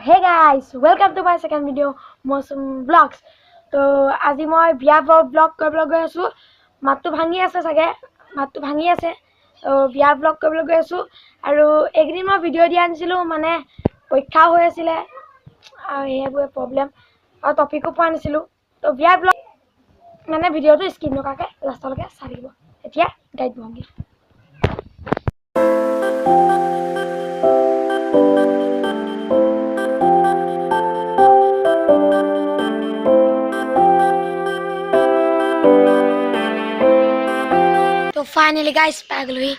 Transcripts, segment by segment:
hey guys, welcome to my second video, Mosum Vlogs. So, আজি মই বিয়া vlog কৰিবলৈ গৈ আছো। মাতটো ভাঙি আছে চাগে, মাতটো ভাঙি আছে। বিয়া vlog কৰিবলৈ গৈ আছো আৰু একদিন মই ভিডিও দিয়া আনিছিলো মানে পৰীক্ষা হৈ আছিল আৰু এইবোৰ প্ৰবলেম আৰু টপিকো পোৱা নাছিলো। তো বিয়া vlog মানে ভিডিওটো স্কিপ নকৰাকৈ লাষ্টলৈকে চাই থাকিব। এতিয়া গাইড বহংগে। तो फाइनली गाइस पागलुई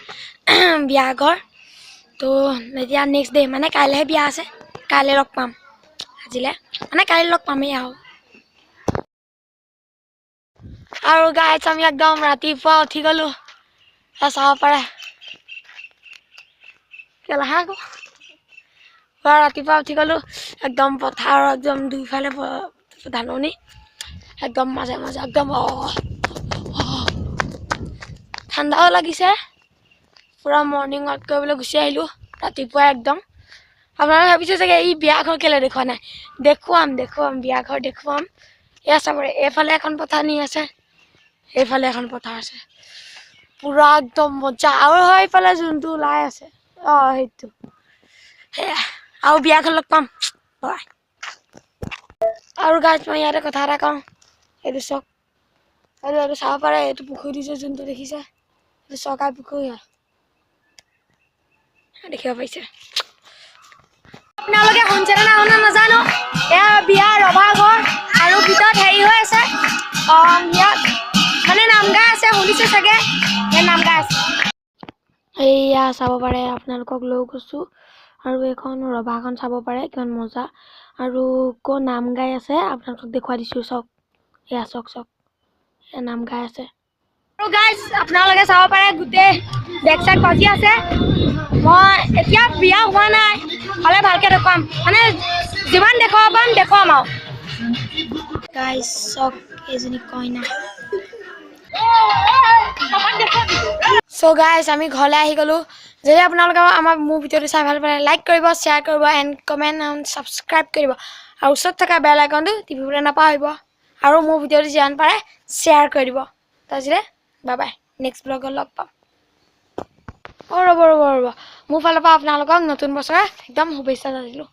बिया घर तो এতিয়া नेक्स्ट डे माने काले बिया আছে काले लग पाम আজিলে माने काले लग पाम या আৰু গাইস আমি একদম ৰাতিপুৱা উঠি গলো চাব পাৰে কেলা হাগো ৰাতিপুৱা উঠি গলো একদম পথাৰ একদম দুইফালে ধাননি একদম মাজে মাজে একদম ঠাণ্ডাও লাগিছে পুৰা মৰ্নিং ওয়াক কৰিবলৈ গুছি আহিলো ৰাতিপুৱা একদম আপনাৰা ভাবিছে যে এই বিয়া ঘৰ কেলে দেখুৱা নাই দেখুৱাম বিয়া ঘৰ দেখুৱাম এয়া চাবৰে এফালে এখন পথাৰ নি আছে এফালে এখন পথাৰ আছে পুৰা একদম মজা আৰু এইফালে যোনটো লাই আছে হেইটো আৰু বিয়া ঘৰ লগ পাম বাই আৰু গাইস মই ইয়াতে কথা এটা কওঁ এইটো চক আৰু চাব পাৰে এইটো পুখুৰী দিছে যোনটো দেখিছে এইটো চৰকাৰী পুখুৰী হয় দেখিব পাইছে আপোনালোকে শুনছেনে না শুনা নাজানো এয়া বিয়া ৰভা ঘৰ আৰু ভিতৰত হেৰি হৈ আছে ইয়াত মানে নাম গাই আছে শুনিছে চাগে এই নাম গাই আছে এইয়া চাব পাৰে আপোনালোকক লৈ গৈছো আৰু এখন ৰভাখন চাব পাৰে কিমান মজা আৰু কো নাম গাই আছে আপোনালোকক দেখুৱাই দিছো চক এয়া চক এ নাম গাই আছে আৰু গাইস আপোনালোকে চাব পাৰে গুটে ডেক্সাক বাজি আছে মই এতিয়া বিয়া হোৱা নাই হলে ভালকে দেখুৱাম মানে যিমান দেখুৱাম আৰু গাইস চক এজনী কইনা সো গাইস আমি ঘৰলৈ আহি গলো যদি আপোনালোকে আমাৰ মোৰ ভিডিওটো চাই ভাল পালে লাইক কৰিব শেয়াৰ কৰিব এন্ড কমেন্ট এন্ড সাবস্ক্ৰাইব কৰিব আৰু ওচৰত থকা বেল আইকনটো টিপিবলৈ নাপাহৰিব আৰু মোৰ ভিডিওটো যিমান পাৰে শেয়াৰ কৰি দিব তাজিৰে বাই বাই নেক্সট ব্লগত লগ পাম ৰব মোৰ ফালৰ পৰা আপোনালোকক নতুন বছৰৰ একদম শুভেচ্ছা জনাইলো